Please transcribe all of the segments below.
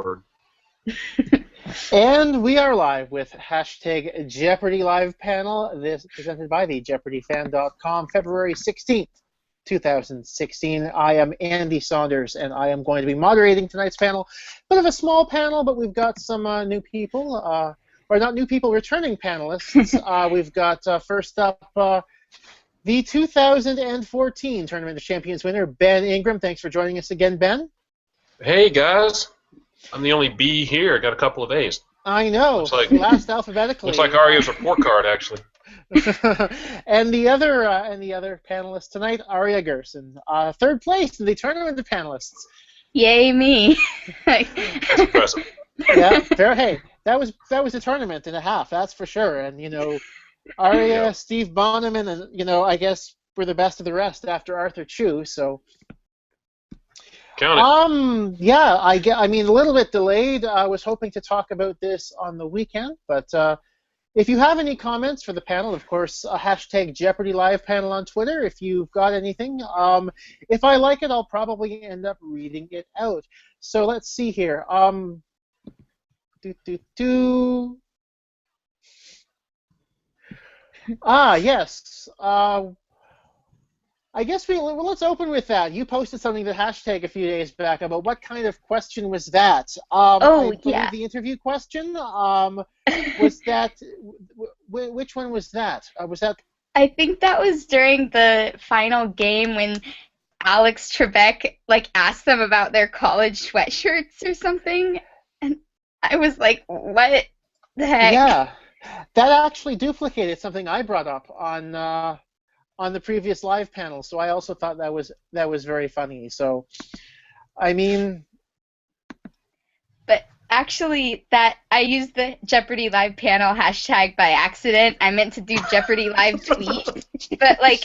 word. And we are live with hashtag Jeopardy Live Panel. This presented by the JeopardyFan.com, February 16th, 2016. I am Andy Saunders, and I am going to be moderating tonight's panel. Bit of a small panel, but we've got some new people, or not new people, returning panelists. We've got first up the 2014 Tournament of Champions winner, Ben Ingram. Thanks for joining us again, Ben. Hey, guys. I'm the only B here. I got a couple of A's. I know. Looks like, last alphabetically. Looks like Aria's report card, actually. and the other panelist tonight, Aria Gerson, third place in the tournament of panelists. Yay me! That's impressive. Yeah, fair. Hey, that was a tournament and a half. That's for sure. And Aria, yeah. Steve Bonneman, and I guess we're the best of the rest after Arthur Chu. So. Count it. Yeah, I mean, a little bit delayed. I was hoping to talk about this on the weekend, but if you have any comments for the panel, of course, hashtag Jeopardy Live Panel on Twitter. If you've got anything, if I like it, I'll probably end up reading it out. So let's see here. Yes. I guess let's open with that. You posted something to hashtag a few days back about what kind of question was that? Yeah. The interview question. Was that which one was that? Was that? I think that was during the final game when Alex Trebek asked them about their college sweatshirts or something, and I was like, "What the heck?" Yeah, that actually duplicated something I brought up on the previous live panel, so I also thought that was very funny. So, I mean, but actually, that I used the Jeopardy Live Panel hashtag by accident. I meant to do Jeopardy Live tweet, but I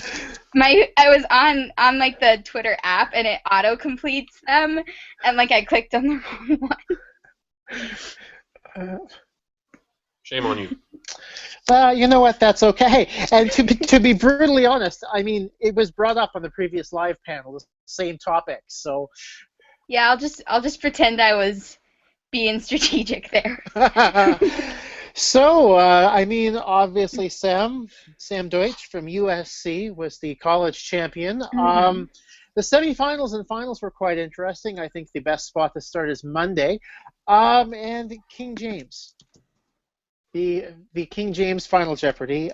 was on the Twitter app and it auto completes them, and I clicked on the wrong one. Shame on you. You know what? That's okay. And to be brutally honest, I mean, it was brought up on the previous live panel, the same topic. So. Yeah, I'll just pretend I was being strategic there. So, I mean, obviously, Sam Deutsch from USC was the college champion. Mm-hmm. The semifinals and finals were quite interesting. I think the best spot to start is Monday, and King James. The King James Final Jeopardy.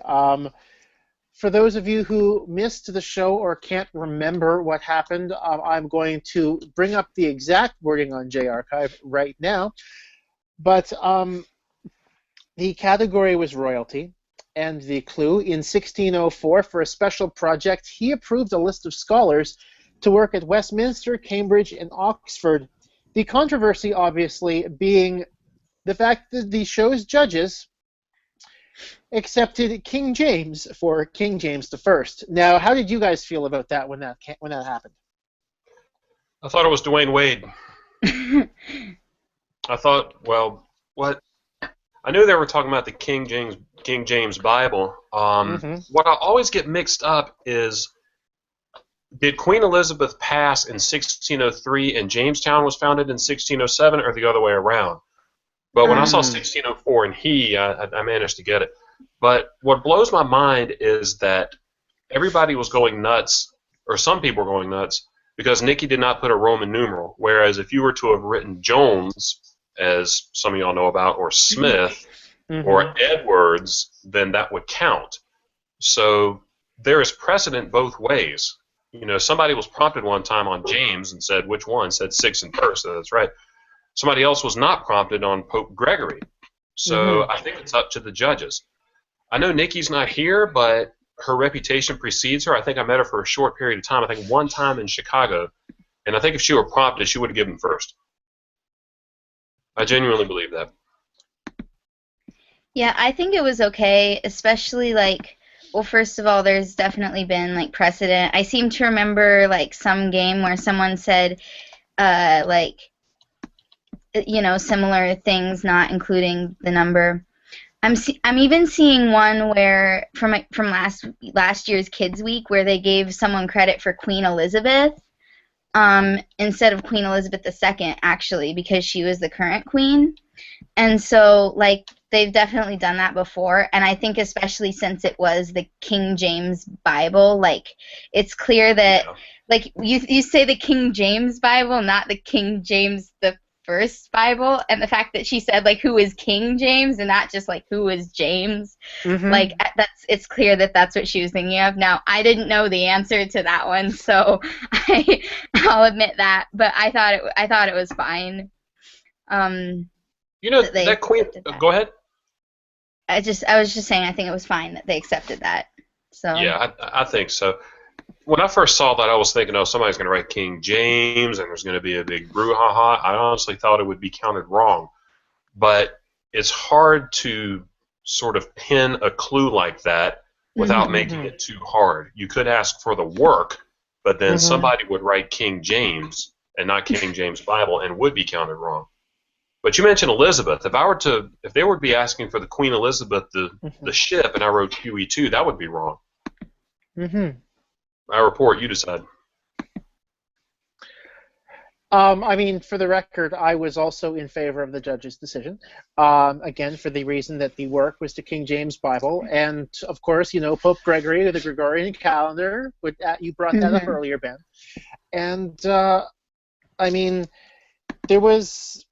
For those of you who missed the show or can't remember what happened, I'm going to bring up the exact wording on J-Archive right now. But the category was royalty, and the clue, in 1604, for a special project, he approved a list of scholars to work at Westminster, Cambridge, and Oxford. The controversy, obviously, being the fact that the show's judges accepted King James for King James I. Now, how did you guys feel about that when that happened? I thought it was Dwayne Wade. I thought, well, what? I knew they were talking about the King James Bible. What I always get mixed up is, did Queen Elizabeth pass in 1603 and Jamestown was founded in 1607, or the other way around? But when I saw 1604 and I managed to get it. But what blows my mind is that everybody was going nuts, or some people were going nuts, because Nikki did not put a Roman numeral. Whereas if you were to have written Jones, as some of y'all know about, or Smith, or Edwards, then that would count. So there is precedent both ways. Somebody was prompted one time on James and said, which one? Said 6 and 1st, so that's right. Somebody else was not prompted on Pope Gregory. So I think it's up to the judges. I know Nikki's not here, but her reputation precedes her. I think I met her for a short period of time, I think one time in Chicago. And I think if she were prompted, she would have given first. I genuinely believe that. Yeah, I think it was okay, especially well, first of all, there's definitely been precedent. I seem to remember some game where someone said similar things, not including the number. I'm even seeing one where from last year's Kids Week where they gave someone credit for Queen Elizabeth, instead of Queen Elizabeth II, actually, because she was the current queen. And so, like, they've definitely done that before, and I think especially since it was the King James Bible, like, it's clear that, like, you say the King James Bible, not the King James the First Bible, and the fact that she said, like, who is King James and not just, like, who is James, like, it's clear that that's what she was thinking of. Now, I didn't know the answer to that one, so I'll admit that, but I thought it was fine. You know, that queen. Go ahead. I was just saying I think it was fine that they accepted that. So yeah, I think so. When I first saw that, I was thinking, oh, somebody's going to write King James, and there's going to be a big brouhaha. I honestly thought it would be counted wrong, but it's hard to sort of pin a clue like that without making it too hard. You could ask for the work, but then somebody would write King James and not King James Bible, and would be counted wrong. But you mentioned Elizabeth. If they would be asking for the Queen Elizabeth, the ship, and I wrote QE2, that would be wrong. I report. You decide. I mean, for the record, I was also in favor of the judge's decision. Again, for the reason that the work was the King James Bible, and of course, you know, Pope Gregory, the Gregorian calendar. You brought that up earlier, Ben. And I mean, there was.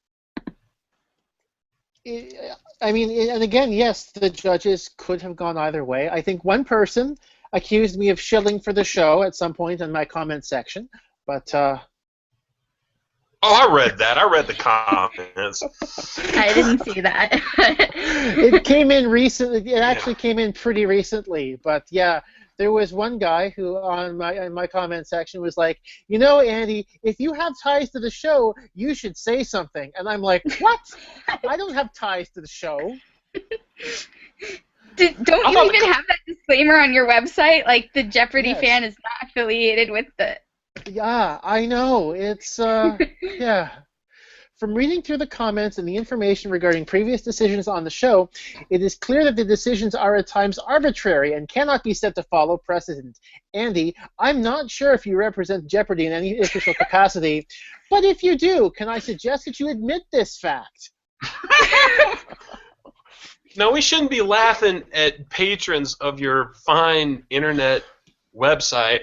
I mean, and again, yes, the judges could have gone either way. I think one person accused me of shilling for the show at some point in my comment section, but. Oh, I read that. I read the comments. I didn't see that. It came in recently. It actually came in pretty recently, but yeah. There was one guy who, in my comment section, was like, you know, Andy, if you have ties to the show, you should say something. And I'm like, what? I don't have ties to the show. Don't you even have that disclaimer on your website? Like, the Jeopardy fan is not affiliated with the... Yeah, I know. It's, yeah. From reading through the comments and the information regarding previous decisions on the show, it is clear that the decisions are at times arbitrary and cannot be said to follow precedent. Andy, I'm not sure if you represent Jeopardy in any official capacity, but if you do, can I suggest that you admit this fact? No, we shouldn't be laughing at patrons of your fine internet website,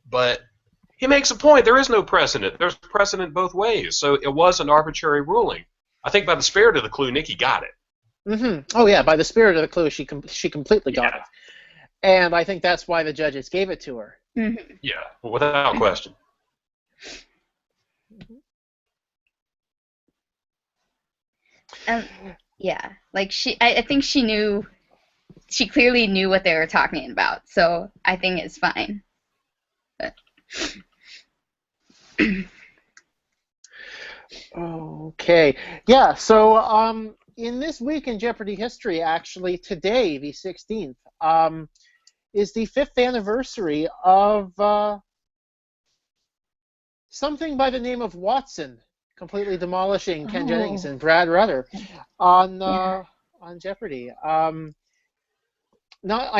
but he makes a point. There is no precedent. There's precedent both ways. So it was an arbitrary ruling. I think by the spirit of the clue, Nikki got it. Oh, yeah, by the spirit of the clue, she completely got it. And I think that's why the judges gave it to her. Yeah, without question. Yeah, like I think she clearly knew what they were talking about. So I think it's fine. But. Okay. Yeah, so in this week in Jeopardy history, actually, today, the 16th, is the 5th anniversary of something by the name of Watson, completely demolishing Ken Jennings and Brad Rutter on Jeopardy. I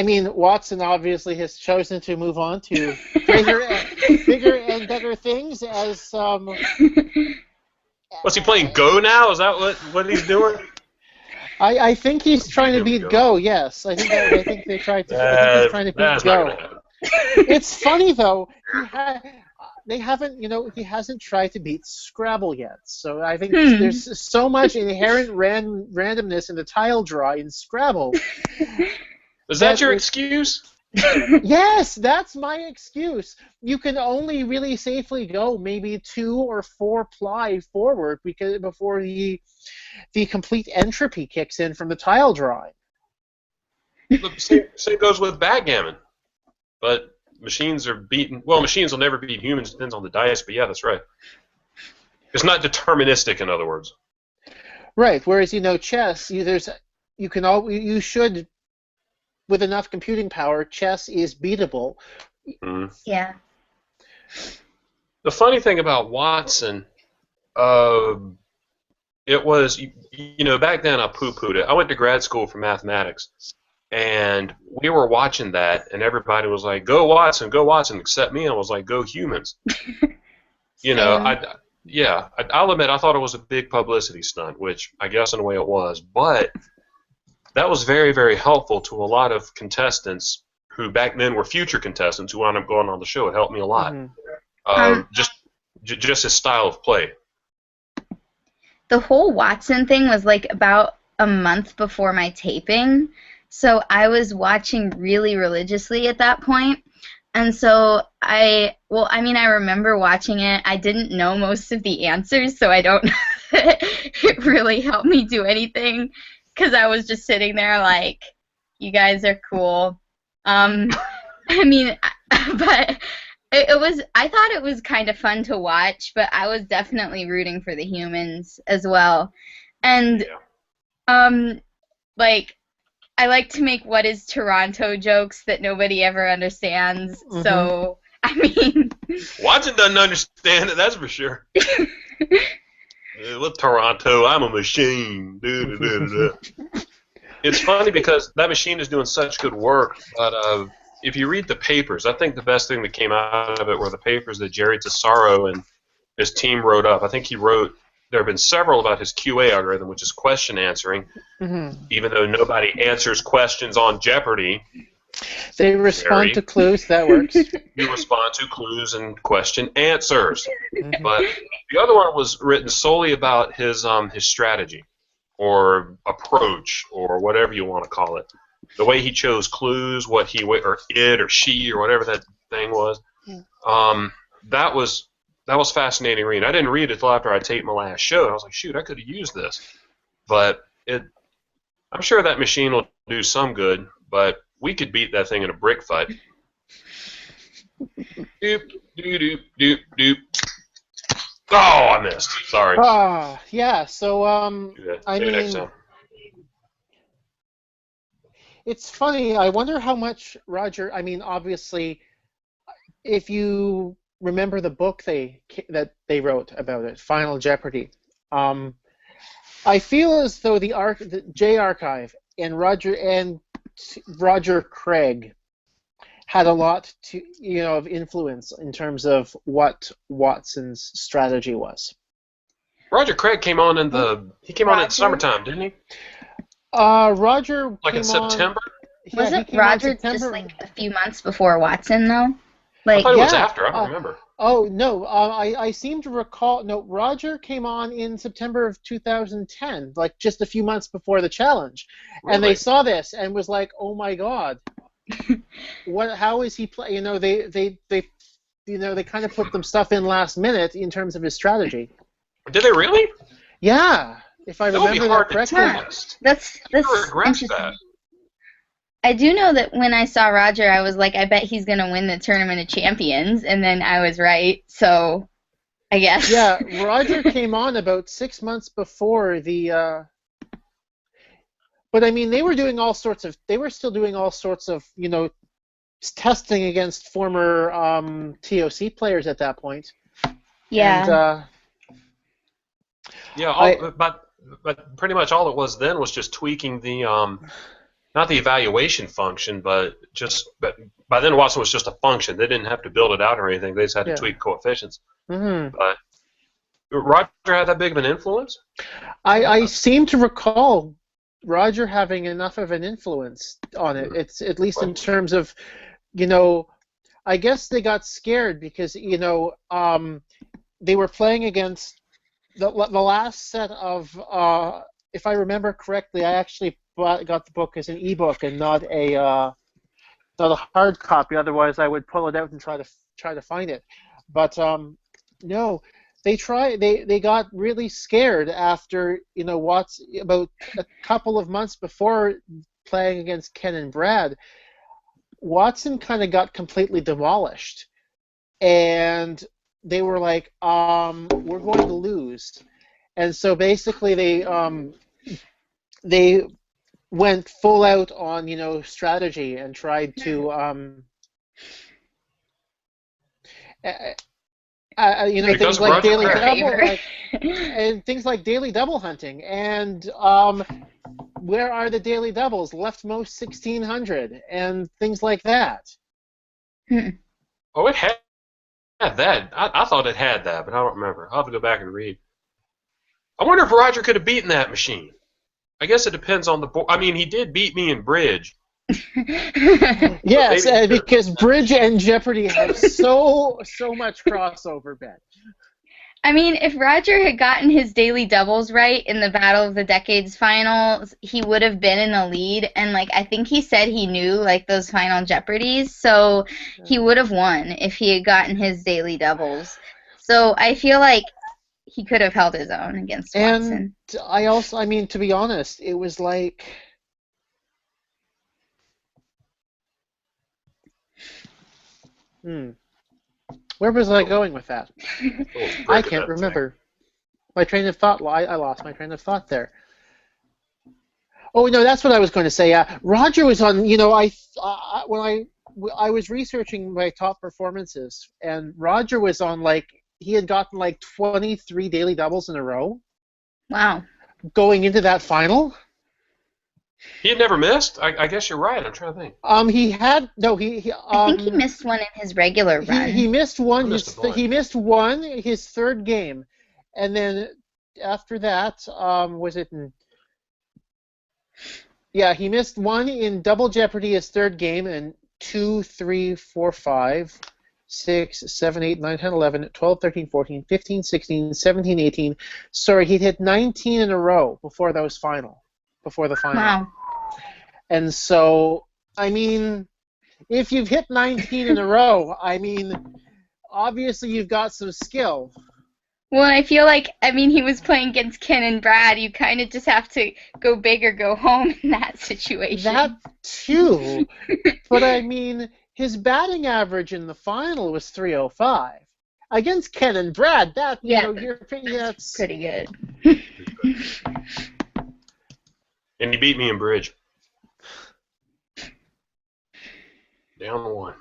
mean, Watson obviously has chosen to move on to bigger and better things as. Was he playing Go now? Is that what he's doing? I think he's trying to beat Go. Yes, I think they tried to. I think he's trying to beat Go. It's funny though. They haven't, he hasn't tried to beat Scrabble yet. So I think there's so much inherent randomness in the tile draw in Scrabble. Is that your excuse? Yes, that's my excuse. You can only really safely go maybe 2 or 4 ply forward before the complete entropy kicks in from the tile drawing. Same goes with backgammon. But machines are beaten. Well, machines will never beat humans. Depends on the dice. But yeah, that's right. It's not deterministic, in other words. Right. Whereas chess, you should. With enough computing power, chess is beatable. Yeah. The funny thing about Watson, it was, back then I poo-pooed it. I went to grad school for mathematics, and we were watching that, and everybody was like, go Watson, except me. I was like, go humans. You know, Same. I'll admit I thought it was a big publicity stunt, which I guess in a way it was, but that was very, very helpful to a lot of contestants who back then were future contestants who wound up going on the show. It helped me a lot. Um, Just his style of play. the whole Watson thing was like about a month before my taping, so I was watching really religiously at that point. And so I remember watching it. I didn't know most of the answers, so I don't know that it really helped me do anything because I was just sitting there like, you guys are cool. I mean, but I thought it was kind of fun to watch, but I was definitely rooting for the humans as well. And like, I like to make what is Toronto jokes that nobody ever understands. So, I mean, Watson doesn't understand it, that's for sure. With Toronto, I'm a machine. It's funny because that machine is doing such good work, but if you read the papers, I think the best thing that came out of it were the papers that Jerry Tesoro and his team wrote up. I think there have been several about his QA algorithm, which is question answering. Even though nobody answers questions on Jeopardy. They respond to clues, that works. You respond to clues and question answers. But the other one was written solely about his strategy or approach or whatever you want to call it. The way he chose clues, or it or she or whatever that thing was. That was fascinating reading. I didn't read it until after I taped my last show. I was like, shoot, I could have used this. But I'm sure that machine will do some good, but we could beat that thing in a brick fight. Doop, doop, doop, doop. Oh, I missed. Sorry. Yeah, so, I mean, it's funny. I wonder how much Roger, I mean, obviously, if you remember the book that they wrote about it, Final Jeopardy, I feel as though the J Archive and Roger Craig had a lot of influence in terms of what Watson's strategy was. Roger Craig came on in the summertime, didn't he? Roger like in September. Wasn't Roger just like a few months before Watson though? Like, I thought it was after. I don't remember. Oh, no, I seem to recall, no, Roger came on in September of 2010, like just a few months before the challenge. Really? And they saw this and was like, oh my God, how is he play? They kind of put them stuff in last minute in terms of his strategy. Did they really? Yeah, if I remember that correctly. That's interesting. That. I do know that when I saw Roger, I was like, I bet he's going to win the Tournament of Champions, and then I was right, so I guess. Yeah, Roger came on about 6 months before the... But, I mean, they were still doing all sorts of, testing against former TOC players at that point. Yeah. And, but pretty much all it was then was just tweaking the... not the evaluation function, but by then Watson was just a function. They didn't have to build it out or anything. They just had to tweak coefficients. But Roger had that big of an influence? I seem to recall Roger having enough of an influence on it. It's at least in terms of, I guess they got scared because, they were playing against the last set of, if I remember correctly, I actually got the book as an ebook and not a hard copy. Otherwise, I would pull it out and try to find it. But no, they got really scared after about a couple of months before playing against Ken and Brad. Watson kind of got completely demolished, and they were like, "We're going to lose," and so basically they went full out on strategy and tried to things like daily double and things like daily double hunting and where are the daily doubles, leftmost 1600 and things like that. Oh, it had had that. I thought it had that, but I don't remember. I'll have to go back and read. I wonder if Roger could have beaten that machine. I guess it depends on the board. I mean, he did beat me in bridge. Yes, because Bridge and Jeopardy have so much crossover, Ben. I mean, if Roger had gotten his daily doubles right in the Battle of the Decades finals, he would have been in the lead. And, like, I think he said he knew, like, those final Jeopardies. So he would have won if he had gotten his daily doubles. So I feel like he could have held his own against Watson. And I mean, to be honest, it was like... Where was I going with that? I can't remember. My train of thought. I lost my train of thought there. Oh no, that's what I was going to say. Roger was on. You know, when I was researching my top performances, and Roger was on he had gotten 23 daily doubles in a row. Wow. Going into that final. He had never missed? I guess you're right. I'm trying to think. He had no. I think he missed one in his regular run. He missed one. He missed one his third game, and then after that, was it? He missed one in Double Jeopardy his third game, and 2, 3, 4, 5, 6, 7, 8, 9, 10, 11, 12, 13, 14, 15, 16, 17, 18. Sorry, he'd hit 19 in a row before the final. Wow. And so, I mean, if you've hit 19 in a row, I mean, obviously you've got some skill. Well, I feel like, I mean, he was playing against Ken and Brad. You kind of just have to go big or go home in that situation. That too. But, I mean, his batting average in the final was 305. Against Ken and Brad, that's pretty good. And he beat me in bridge. Down the one.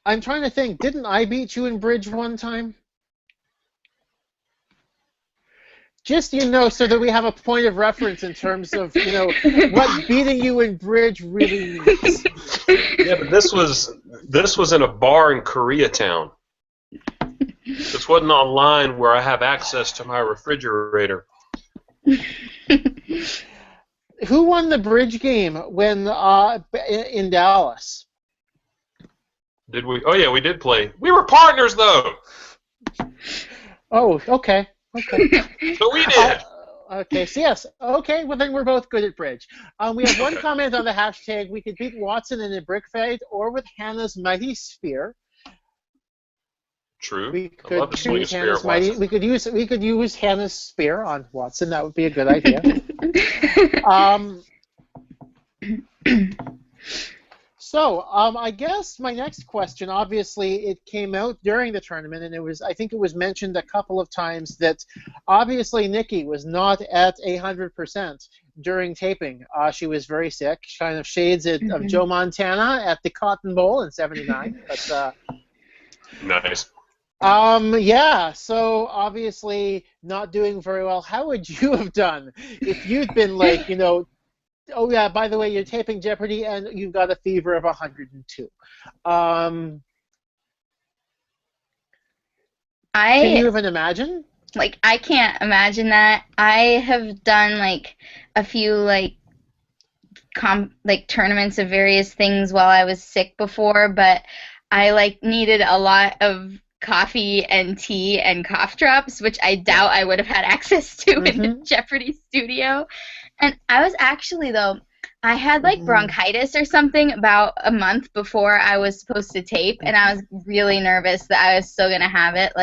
I'm trying to think. Didn't I beat you in bridge one time? Just, so that we have a point of reference in terms of, what beating you in bridge really means. Yeah, but this was in a bar in Koreatown. This wasn't online where I have access to my refrigerator. Who won the bridge game when in Dallas? Did we? Oh yeah, we did play. We were partners though. Oh, okay. So we did. Okay, so yes. Okay, well then we're both good at bridge. We have one comment on the hashtag. We could beat Watson in a brick fight or with Hannah's mighty spear. True. We I love to swing a spear at Watson. We could use Hannah's spear on Watson. That would be a good idea. So I guess my next question, obviously, it came out during the tournament, and I think it was mentioned a couple of times that obviously Nikki was not at 100% during taping. She was very sick, kind of shades of Joe Montana at the Cotton Bowl in '79. But nice. Yeah, so obviously not doing very well. How would you have done if you'd been oh yeah, by the way, you're taping Jeopardy and you've got a fever of 102? Can you even imagine? I can't imagine that. I have done a few tournaments of various things while I was sick before, but I needed a lot of coffee and tea and cough drops, which I doubt I would have had access to in the Jeopardy studio. And I was actually, though, I had bronchitis or something about a month before I was supposed to tape, and I was really nervous that I was still going to have it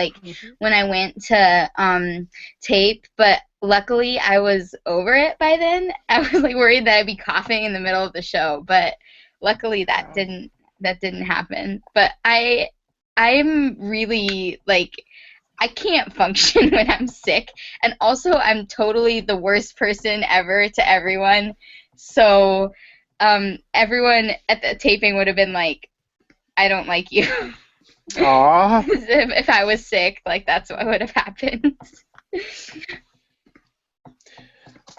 when I went to tape, but luckily I was over it by then. I was worried that I'd be coughing in the middle of the show, but luckily that didn't happen. But I'm really I can't function when I'm sick, and also I'm totally the worst person ever to everyone. So everyone at the taping would have been like, I don't like you. Aww. If I was sick, that's what would have happened.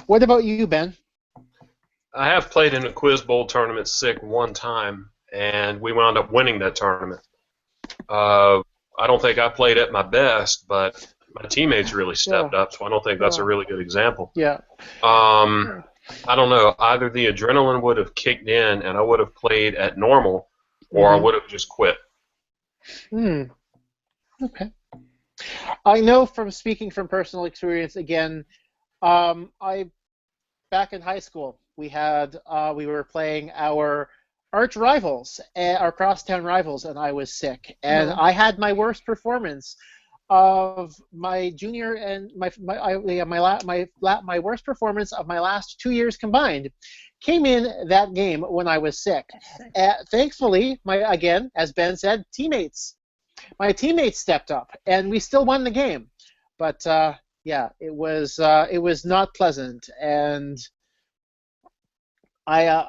What about you, Ben? I have played in a Quiz Bowl tournament sick one time, and we wound up winning that tournament. I don't think I played at my best, but my teammates really stepped up, so I don't think that's a really good example. Yeah. I don't know. Either the adrenaline would have kicked in and I would have played at normal, or I would have just quit. Okay. I know from speaking from personal experience again. Back in high school, we were playing our arch rivals, our crosstown rivals, and I was sick, and I had my worst performance of my junior and my worst performance of my last 2 years combined came in that game when I was sick. Thankfully, again, as Ben said, my teammates stepped up, and we still won the game. But yeah, it was not pleasant, and I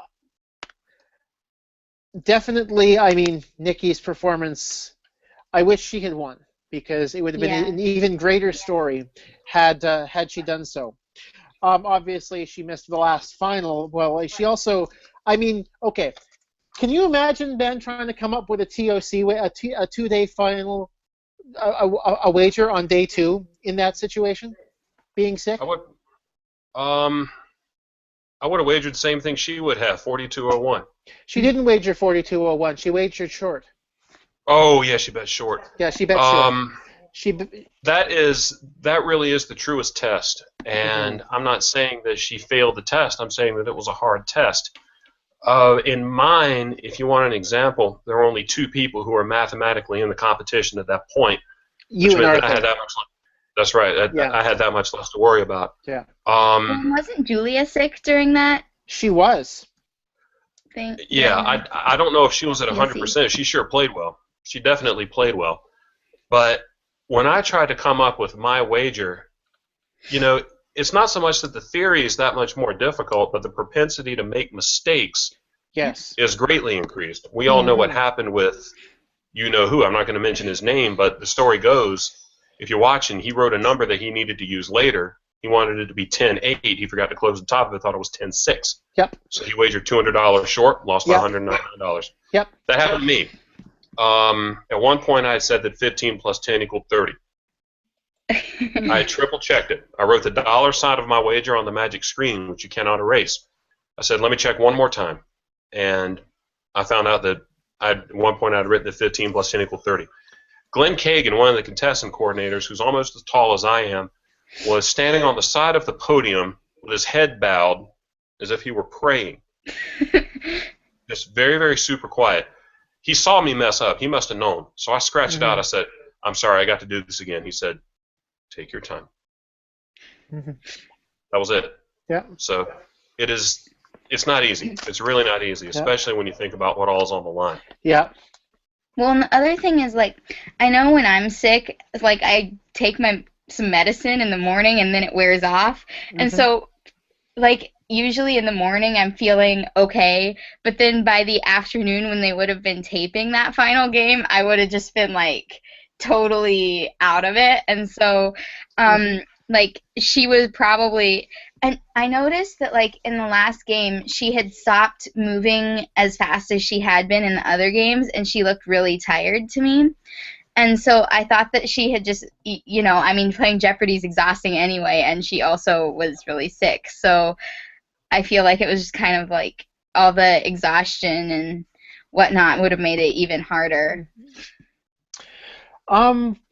definitely, I mean, Nikki's performance, I wish she had won, because it would have been an even greater story had she done so. Obviously, she missed the last final. Well, she also, I mean, okay, can you imagine, Ben, trying to come up with a TOC, a two-day final, a wager on day 2 in that situation, being sick? I would have wagered the same thing she would have, 42-01. She didn't wager 42-01. She wagered short. Oh, yeah, she bet short. Yeah, she bet short. That really is the truest test. And I'm not saying that she failed the test. I'm saying that it was a hard test. In mine, if you want an example, there were only 2 people who were mathematically in the competition at that point. You and Arthur. I had that much. That's right. I had that much less to worry about. Yeah. Wasn't Julia sick during that? She was. Yeah, I don't know if she was at 100%. She sure played well. She definitely played well. But when I tried to come up with my wager, it's not so much that the theory is that much more difficult, but the propensity to make mistakes is greatly increased. We all know what happened with you-know-who. I'm not going to mention his name, but the story goes, if you're watching, he wrote a number that he needed to use later. He wanted it to be 10-8. He forgot to close the top of it, thought it was 10-6. Yep. So he wagered $200 short, lost $109. Yep. That happened to me. At one point, I had said that 15 plus 10 equaled 30. I triple-checked it. I wrote the dollar sign of my wager on the magic screen, which you cannot erase. I said, let me check one more time. And I found out that at one point I'd written that 15 plus 10 equaled 30. Glenn Kagan, one of the contestant coordinators, who's almost as tall as I am, was standing on the side of the podium with his head bowed as if he were praying. Just very, very super quiet. He saw me mess up. He must have known. So I scratched it out. I said, I'm sorry, I got to do this again. He said, take your time. That was it. Yeah. So it's not easy. It's really not easy, especially when you think about what all is on the line. Yeah. Well, and the other thing is, I know when I'm sick, I take some medicine in the morning and then it wears off. And so, usually in the morning I'm feeling okay, but then by the afternoon when they would have been taping that final game, I would have just been, totally out of it. And so, she was probably... And I noticed that, in the last game, she had stopped moving as fast as she had been in the other games, and she looked really tired to me. And so I thought that she had just, playing Jeopardy is exhausting anyway, and she also was really sick. So I feel like it was just kind of all the exhaustion and whatnot would have made it even harder.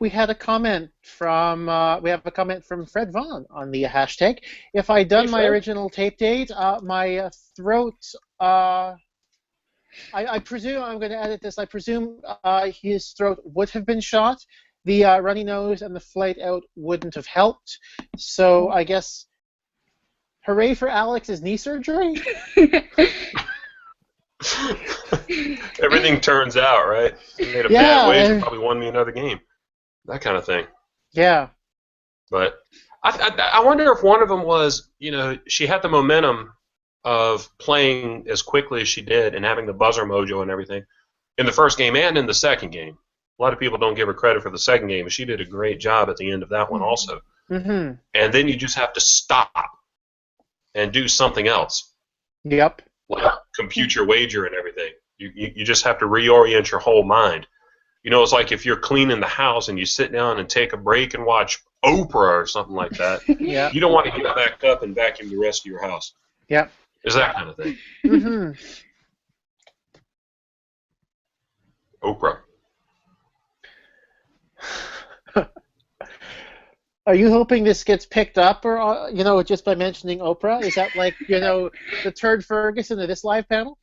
We have a comment from Fred Vaughn on the hashtag. If I'd done my original tape date, my throat, I presume, I'm going to edit this, I presume his throat would have been shot. The runny nose and the flight out wouldn't have helped. So I guess, hooray for Alex's knee surgery? Everything turns out, right? He made a bad wager, probably won me another game. That kind of thing. Yeah. But I wonder if one of them was, she had the momentum of playing as quickly as she did and having the buzzer mojo and everything in the first game and in the second game. A lot of people don't give her credit for the second game, but she did a great job at the end of that one also. And then you just have to stop and do something else. Yep. Like compute your wager and everything. You just have to reorient your whole mind. You know, it's like if you're cleaning the house and you sit down and take a break and watch Oprah or something like that. Yeah. You don't want to get back up and vacuum the rest of your house. Yep. It's that kind of thing. Mm-hmm. Oprah. Are you hoping this gets picked up, or just by mentioning Oprah? Is that like the Turd Ferguson of this live panel?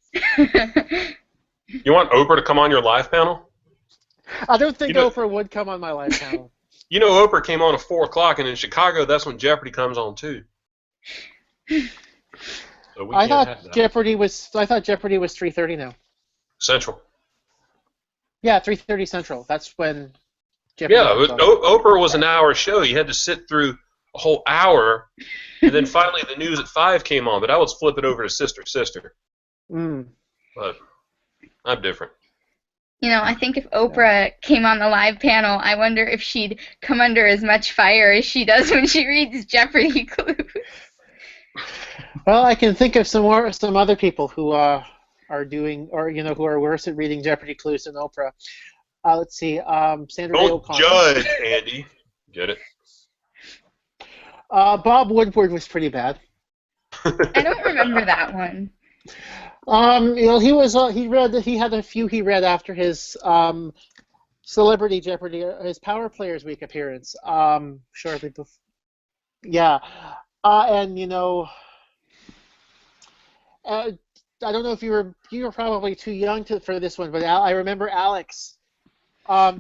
You want Oprah to come on your live panel? I don't think Oprah would come on my live panel. You know, Oprah came on at 4 o'clock, and in Chicago, that's when Jeopardy comes on too. So I thought Jeopardy was 3:30 now. Central. Yeah, 3:30 Central. That's when Jeopardy. Yeah, Oprah was an hour show. You had to sit through a whole hour, and then finally the news at 5 came on. But I would flip it over to Sister. Mm. But I'm different. You know, I think if Oprah came on the live panel, I wonder if she'd come under as much fire as she does when she reads Jeopardy clues. Well, I can think of some other people who are doing, or who are worse at reading Jeopardy clues than Oprah. Let's see, Sandra Day O'Connor. Don't judge, Andy. Get it? Bob Woodward was pretty bad. I don't remember that one. He had a few he read after his Celebrity Jeopardy, his Power Players Week appearance, shortly before. Yeah, and I don't know if you were probably too young for this one, but I remember Alex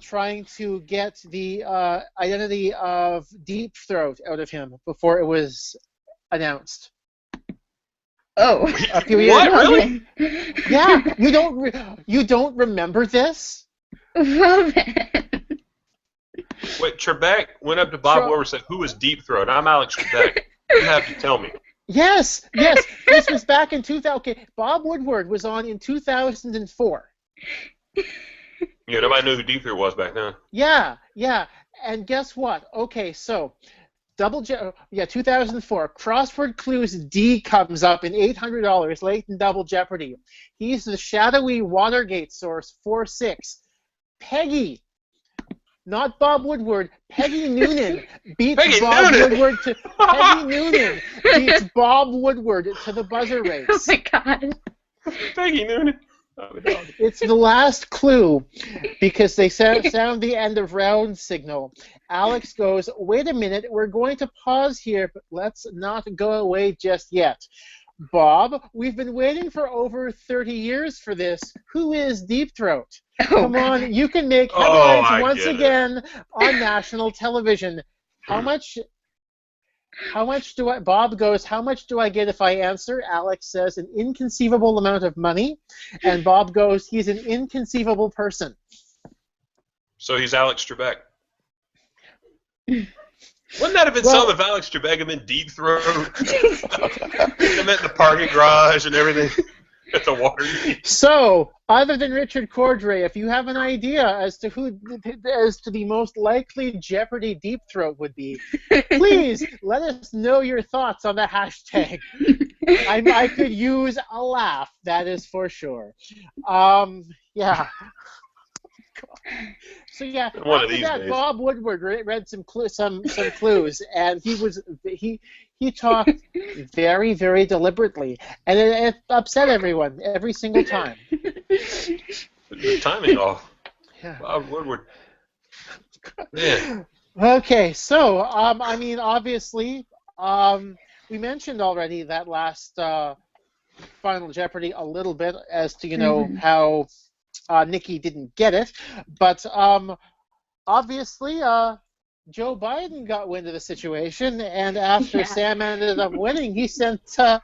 trying to get the identity of Deep Throat out of him before it was announced. Oh, A few years what? ago. Really? Yeah, you don't remember this? Well then. Wait, Trebek went up to Bob Woodward and said, "Who is Deep Throat? I'm Alex Trebek. You have to tell me." Yes. This was back in 2000. Okay, Bob Woodward was on in 2004. Yeah, nobody knew who Deep Throat was back then. Yeah. And guess what? Okay, so 2004. Crossword Clues D comes up in $800 late in Double Jeopardy. He's the shadowy Watergate source 46. Peggy, not Bob Woodward, Peggy Noonan beats Woodward to Peggy Noonan beats Bob Woodward to the buzzer race. Oh my God. Peggy Noonan. It's the last clue because they sound the end of round signal. Alex goes, "Wait a minute, we're going to pause here, but let's not go away just yet." Bob, we've been waiting for over 30 years for this. Who is Deep Throat? Come on, you can make headlines once again on national television. How much do I, Bob goes, "How much do I get if I answer?" Alex says, "An inconceivable amount of money." And Bob goes, "He's an inconceivable person." So he's Alex Trebek. Wouldn't that have been something if Alex Trebek had been Deep Throat? They met in the parking garage and everything at the Watergate. So, other than Richard Cordray, if you have an idea as to the most likely Jeopardy Deep Throat would be, please let us know your thoughts on the hashtag. I could use a laugh, that is for sure. Yeah. So yeah, after that, Bob Woodward read some clues, and he talked very, very deliberately, and it upset everyone every single time. The timing off. Yeah. Bob Woodward. Yeah. Okay, so I mean, obviously, we mentioned already that last Final Jeopardy a little bit as to how Nikki didn't get it, but obviously Joe Biden got wind of the situation, and after Sam ended up winning, he sent Sam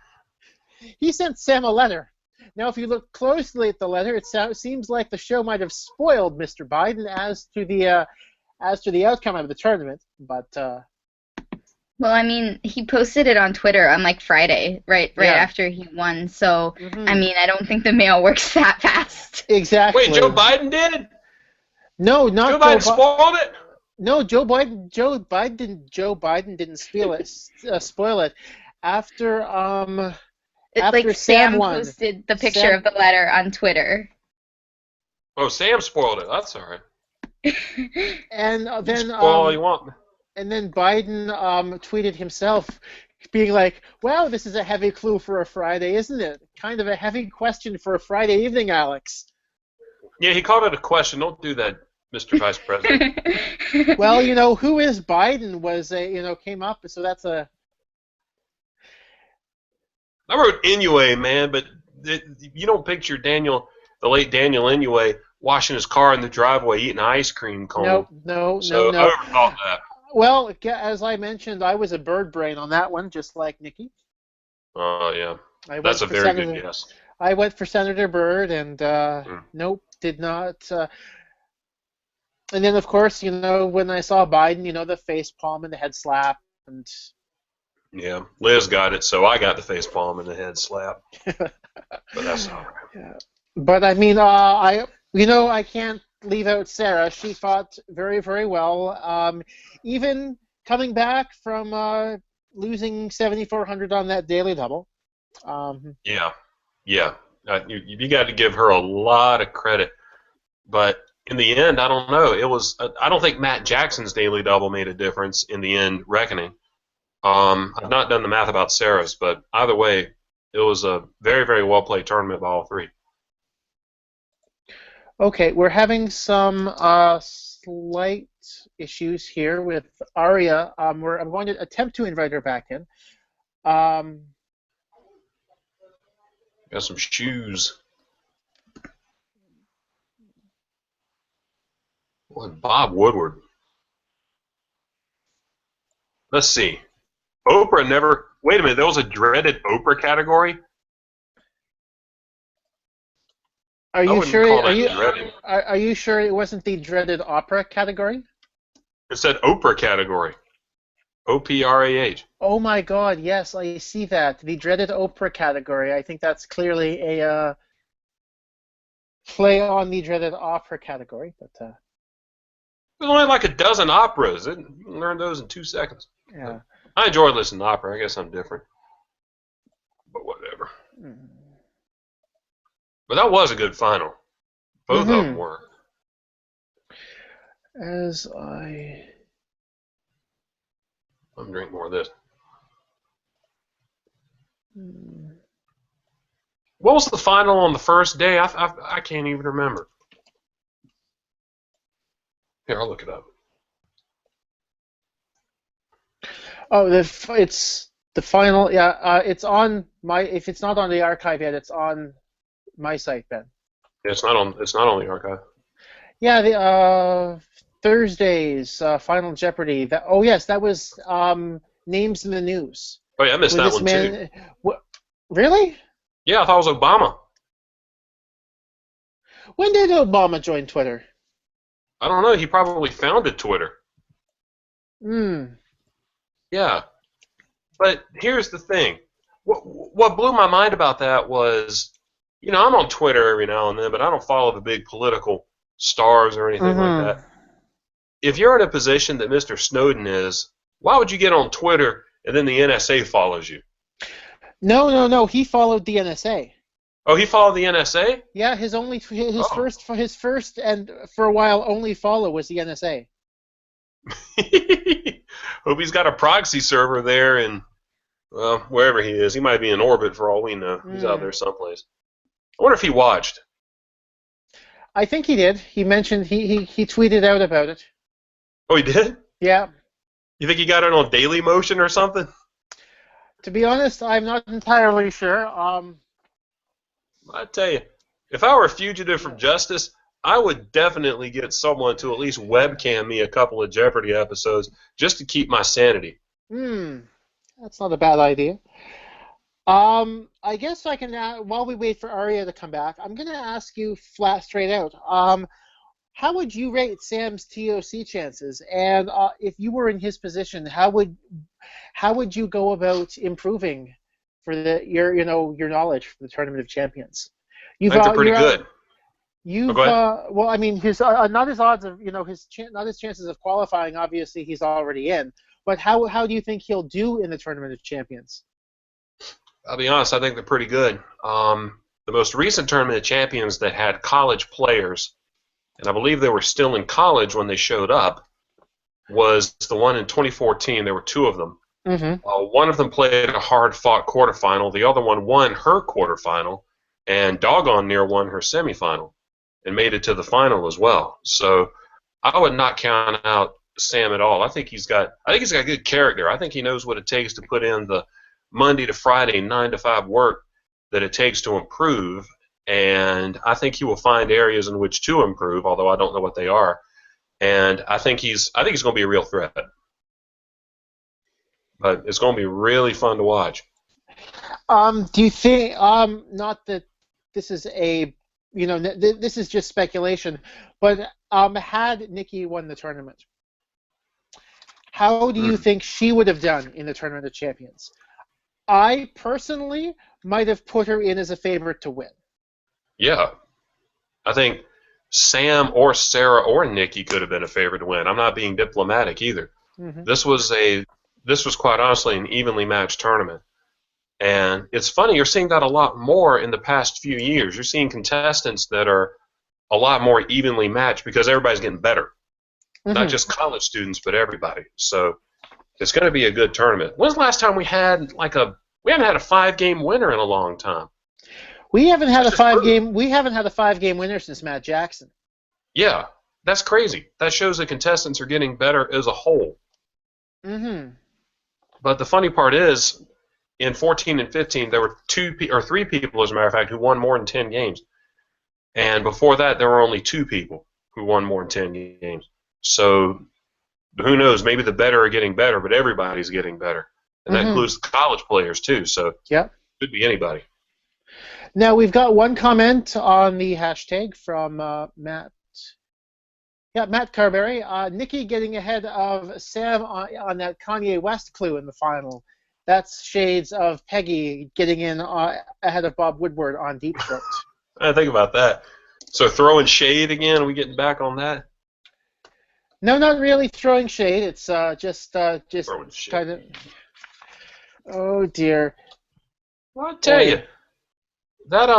a letter. Now, if you look closely at the letter, it seems like the show might have spoiled Mr. Biden as to the outcome of the tournament, but. Well, I mean, he posted it on Twitter on like Friday, right after he won. So, I mean, I don't think the mail works that fast. Exactly. Wait, Joe Biden did? No, not Joe Biden spoiled it. No, Joe Biden didn't spoil it. After Like Sam won, posted the picture of the letter on Twitter. Oh, Sam spoiled it. That's all right. And You then spoil all you want. and then Biden tweeted himself, being like, "Wow, this is a heavy clue for a Friday, isn't it? Kind of a heavy question for a Friday evening, Alex." Yeah, he called it a question. Don't do that, Mr. Vice President. Well, who is Biden was came up, so that's a. I wrote Inouye, man, but you don't picture the late Daniel Inouye, washing his car in the driveway, eating an ice cream cone. No. So I overthought that. Well, as I mentioned, I was a bird brain on that one, just like Nikki. Oh, yeah. That's a very good guess. I went for Senator Byrd, and nope, did not. And then, of course, when I saw Biden, the face palm and the head slap, and. Yeah, Liz got it, so I got the face palm and the head slap. But that's all right. Yeah. But I mean, I can't leave out Sarah. She fought very, very well. Even coming back from losing 7,400 on that daily double. Yeah. You got to give her a lot of credit, but in the end, I don't know. I don't think Matt Jackson's daily double made a difference in the end reckoning. I've not done the math about Sarah's, but either way, it was a very, very well played tournament by all three. Okay, we're having some slight issues here with Aria. I'm going to attempt to invite her back in. Got some shoes. Boy, Bob Woodward. Let's see. Oprah never. Wait a minute. There was a dreaded Oprah category. Are you sure? Are you sure it wasn't the dreaded opera category? It said Oprah category. OPRAH. Oh my God! Yes, I see that. The dreaded Oprah category. I think that's clearly a play on the dreaded opera category. But there's only like a dozen operas. You can learn those in 2 seconds. Yeah. I enjoy listening to opera. I guess I'm different. But whatever. But that was a good final. Both of them were. I'm going to drink more of this. What was the final on the first day? I can't even remember. Here, I'll look it up. Oh, it's the final. Yeah, it's on my. If it's not on the archive yet, it's on my site, Ben. Yeah, it's not on the archive. Yeah, the Thursday's Final Jeopardy. Yes, that was names in the news. Oh yeah, I missed that one too. Really? Yeah, I thought it was Obama. When did Obama join Twitter? I don't know. He probably founded Twitter. Yeah, but here's the thing. What blew my mind about that was, I'm on Twitter every now and then, but I don't follow the big political stars or anything like that. If you're in a position that Mr. Snowden is, why would you get on Twitter and then the NSA follows you? No. He followed the NSA. Oh, he followed the NSA? Yeah, his first and for a while only follow was the NSA. Hope he's got a proxy server there and wherever he is. He might be in orbit for all we know. He's out there someplace. I wonder if he watched. I think he did. He mentioned he tweeted out about it. Oh, he did? Yeah. You think he got it on Daily Motion or something? To be honest, I'm not entirely sure. I tell you, if I were a fugitive from justice, I would definitely get someone to at least webcam me a couple of Jeopardy episodes just to keep my sanity. That's not a bad idea. I guess I can, while we wait for Aria to come back, I'm going to ask you flat straight out. How would you rate Sam's TOC chances? And if you were in his position, how would you go about improving for your knowledge for the Tournament of Champions? I think they're pretty good. Well, I mean, his not his odds of not his chances of qualifying. Obviously, he's already in. But how do you think he'll do in the Tournament of Champions? I'll be honest. I think they're pretty good. The most recent Tournament of Champions that had college players and I believe they were still in college when they showed up, was the one in 2014. There were two of them. Mm-hmm. One of them played a hard-fought quarterfinal. The other one won her quarterfinal, and doggone near won her semifinal, and made it to the final as well. So I would not count out Sam at all. I think he's got good character. I think he knows what it takes to put in the Monday to Friday 9 to 5 work that it takes to improve, and I think he will find areas in which to improve, although I don't know what they are. And I think he's going to be a real threat. But it's going to be really fun to watch. Do you think, not that this is this is just speculation, but had Nikki won the tournament, how do you think she would have done in the Tournament of Champions? I personally might have put her in as a favorite to win. Yeah. I think Sam or Sarah or Nikki could have been a favorite to win. I'm not being diplomatic either. Mm-hmm. This was quite honestly an evenly matched tournament. And it's funny, you're seeing that a lot more in the past few years. You're seeing contestants that are a lot more evenly matched because everybody's getting better. Mm-hmm. Not just college students, but everybody. So it's going to be a good tournament. When's the last time we haven't had a 5-game winner in a long time? We haven't had a 5-game winner since Matt Jackson. Yeah, that's crazy. That shows that contestants are getting better as a whole. Mm-hmm. But the funny part is, in 14 and 15, there were 3 people, as a matter of fact, who won more than 10 games. And before that, there were only 2 people who won more than 10 games. So who knows? Maybe the better are getting better, but everybody's getting better. And that includes the college players, too. So yeah, it could be anybody. Now, we've got one comment on the hashtag from Matt. Yeah, Matt Carberry. Nikki getting ahead of Sam on that Kanye West clue in the final. That's shades of Peggy getting in ahead of Bob Woodward on Deep Throat. I think about that. So throwing shade again, are we getting back on that? No, not really throwing shade. It's just kind of. Oh dear. Well, I'll tell you, that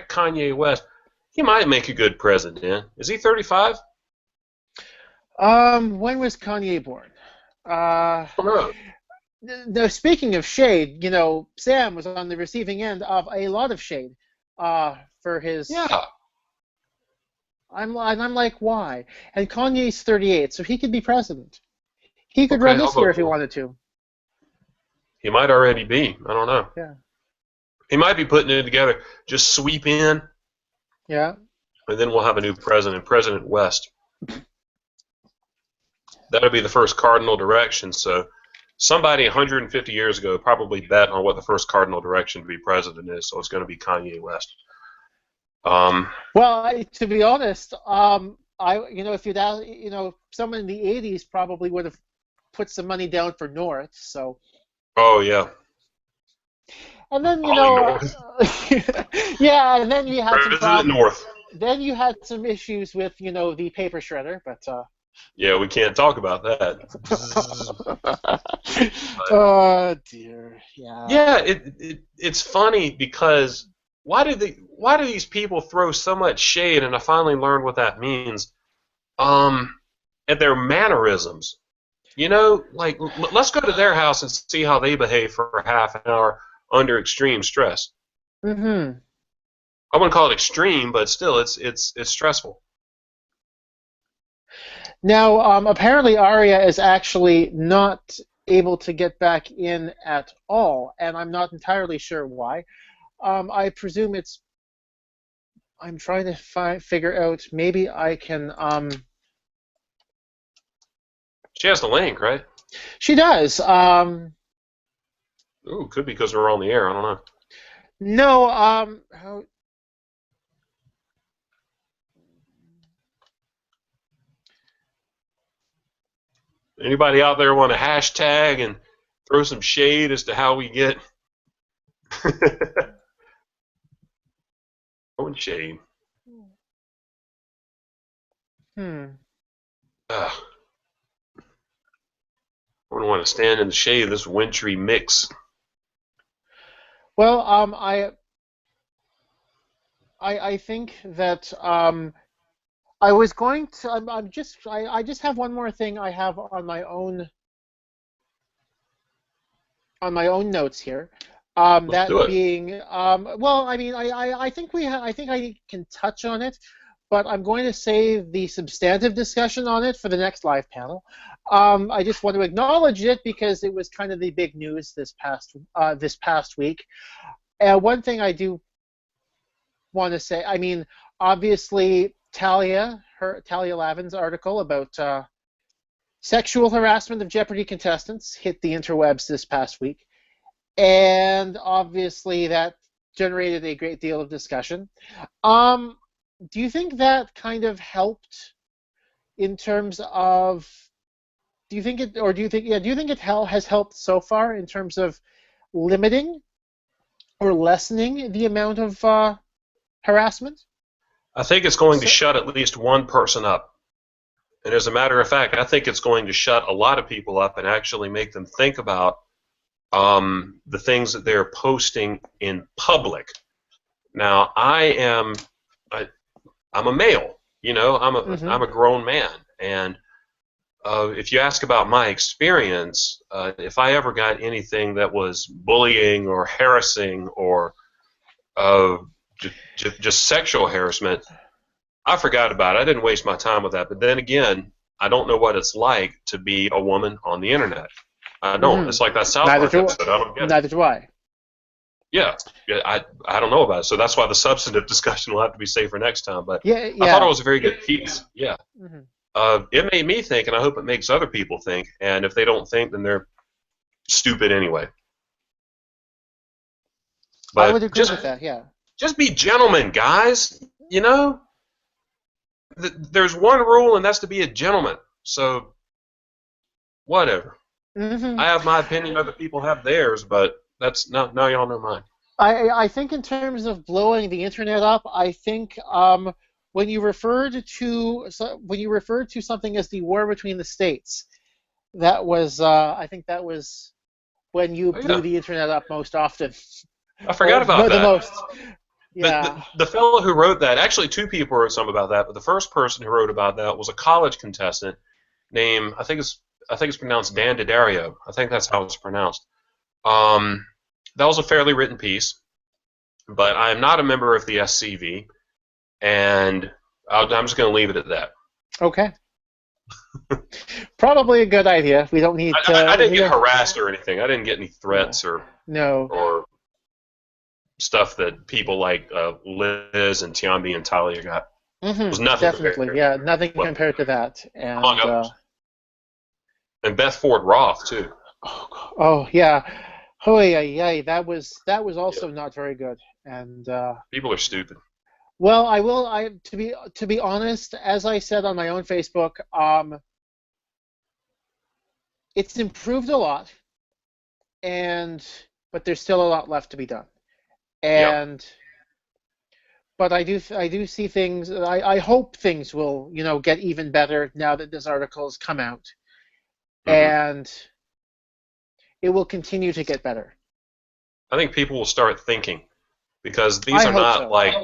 Kanye West, he might make a good president. Is he 35? When was Kanye born? I don't know. No, speaking of shade, Sam was on the receiving end of a lot of shade for his. Yeah. I'm like, why? And Kanye's 38, so he could be president. He could run this year if he wanted to. He might already be. I don't know. Yeah. He might be putting it together. Just sweep in. Yeah. And then we'll have a new president, President West. That'll be the first cardinal direction. So somebody 150 years ago probably bet on what the first cardinal direction to be president is. So it's going to be Kanye West. Well, to be honest, if you'd ask, someone in the 80s probably would have put some money down for North. So. Oh yeah. And then yeah, and then you had some problems. North. Then you had some issues with the paper shredder, but. Yeah, we can't talk about that. Oh dear. Yeah. Yeah, it's funny because why do these people throw so much shade? And I finally learned what that means. At their mannerisms. Let's go to their house and see how they behave for half an hour under extreme stress. Mm-hmm. I wouldn't call it extreme, but still, it's stressful. Now, apparently, Arya is actually not able to get back in at all, and I'm not entirely sure why. I presume it's. I'm trying to figure out. Maybe I can. She has the link, right? She does. Ooh, could be because we're on the air. I don't know. No. How? Anybody out there want to hashtag and throw some shade as to how we get throwing shade? I wouldn't want to stand in the shade of this wintry mix. Well, I think that I was going to. I just have one more thing I have on my own notes here. Let's do That it. being, well, I mean, I think I think I can touch on it, but I'm going to save the substantive discussion on it for the next live panel. I just want to acknowledge it because it was kind of the big news this past week. One thing I do want to say, I mean, obviously Talia Lavin's article about sexual harassment of Jeopardy contestants hit the interwebs this past week, and obviously that generated a great deal of discussion. Do you think that kind of helped in terms of? Do you think it, or do you think, yeah? Do you think it has helped so far in terms of limiting or lessening the amount of harassment? I think it's going to So, shut at least one person up. And as a matter of fact, I think it's going to shut a lot of people up and actually make them think about the things that they're posting in public. Now, I'm a male, I'm a grown man, and if you ask about my experience, if I ever got anything that was bullying or harassing or uh, just sexual harassment, I forgot about it. I didn't waste my time with that. But then again, I don't know what it's like to be a woman on the internet. I don't. It's like that South neither Park do episode. I don't get it. neither do I. Yeah, I don't know about it. So that's why the substantive discussion will have to be saved for next time. But Yeah, I thought it yeah. was a very good piece. Yeah. It made me think, and I hope it makes other people think. And if they don't think, then they're stupid anyway. I would But agree with that. Yeah. just be gentlemen, guys. You know, there's one rule, and that's to be a gentleman. So, whatever. I have my opinion, other people have theirs, but that's now y'all know mine. I think in terms of blowing the internet up, I think when you referred to something as the war between the states, that was I think that was when you Oh, blew yeah, the internet up most often, I or forgot about the that. most. Yeah. The fellow who wrote that, actually, two people wrote something about that, but the first person who wrote about that was a college contestant named I think it's pronounced Dan Didario. I think that's how it's pronounced. Um, that was a fairly written piece, but I am not a member of the SCV, and I'm just going to leave it at that. Okay. Probably a good idea. We don't need I to. didn't We get don't. harassed or anything. I didn't get any Yeah. threats or No. or stuff that people like Liz and Tiambi and Talia got. It was nothing Definitely. compared. Yeah. Nothing Well, compared to that. among And others, and Beth Ford Roth too. oh yeah. Oh yeah. That was Yeah, also not very good. And people are stupid. well, I will. To be honest, as I said on my own Facebook, it's improved a lot, but there's still a lot left to be done. Yep. And but I do see things. I hope things will get even better now that this article has come out, hmm and it will continue to get better. I think people will start thinking because these I are hope not so. like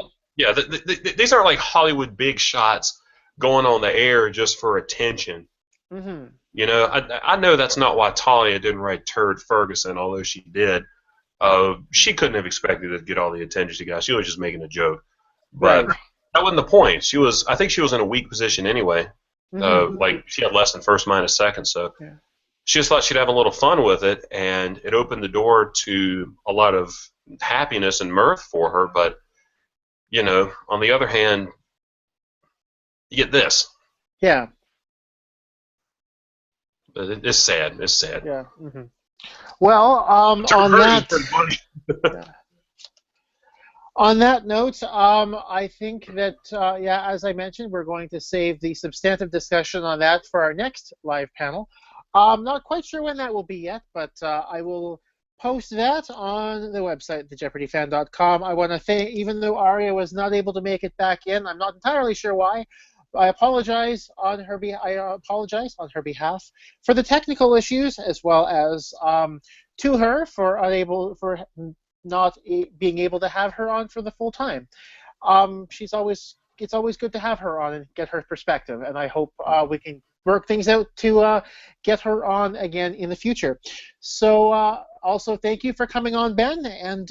these aren't like Hollywood big shots going on the air just for attention. hmm I know that's not why Talia didn't write Turd Ferguson, although she did. She couldn't have expected to get all the attention she got. She was just making a joke. But Right. that wasn't the point. I think she was in a weak position anyway. hmm Like she had less than first minus second, so Yeah. she just thought she'd have a little fun with it, and it opened the door to a lot of happiness and mirth for her. But on the other hand, you get this. Yeah. It's sad. It's sad. Yeah. Well, Turd Ferguson's pretty funny. on that note, I think that yeah, as I mentioned, we're going to save the substantive discussion on that for our next live panel. I'm not quite sure when that will be yet, but I will post that on the website, thejeopardyfan.com. I want to thank, even though Aria was not able to make it back in, I'm not entirely sure why. I apologize on her behalf for the technical issues, as well as to her for not being able to have her on for the full time. it's always good to have her on and get her perspective, and I hope we can work things out to get her on again in the future. So also thank you for coming on, Ben, and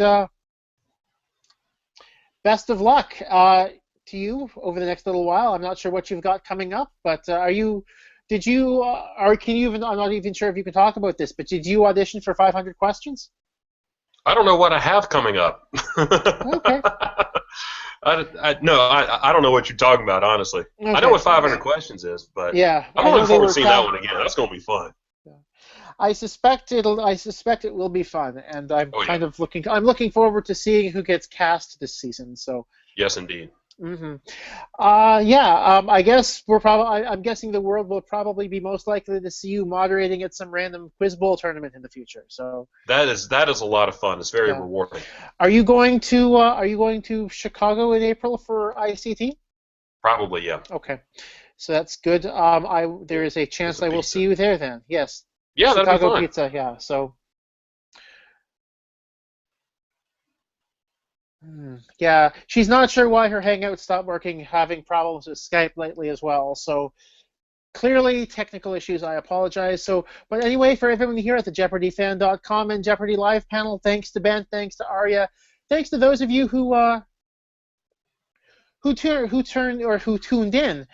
best of luck to you over the next little while. I'm not sure what you've got coming up, but can you even, I'm not even sure if you can talk about this, but did you audition for 500 questions? I don't know what I have coming up. Okay. No, I don't know what you're talking about, honestly. Okay. I know what 500 questions is, but yeah, I'm looking forward to seeing that one again. That's going to be fun. I suspect it will be fun, and I'm looking forward to seeing who gets cast this season. So yes, indeed. Mm-hmm. I guess I'm guessing the world will probably be most likely to see you moderating at some random quiz bowl tournament in the future. So that is a lot of fun. It's very rewarding. Are you going to Chicago in April for ICT? Probably, yeah. Okay, so that's good. There is a chance I will see you there then. Yes. Yeah, Chicago that'd be fun. pizza. Yeah. So. Yeah, she's not sure why her Hangout stopped working, having problems with Skype lately as well. So clearly technical issues. I apologize. So, but anyway, for everyone here at the JeopardyFan.com and Jeopardy Live panel, thanks to Ben, thanks to Arya, thanks to those of you who tuned in,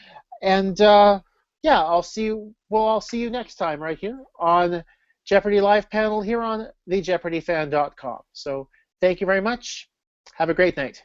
and yeah, I'll see you. Well, I'll see you next time right here on Jeopardy Live panel here on the JeopardyFan.com. So, thank you very much. Have a great night.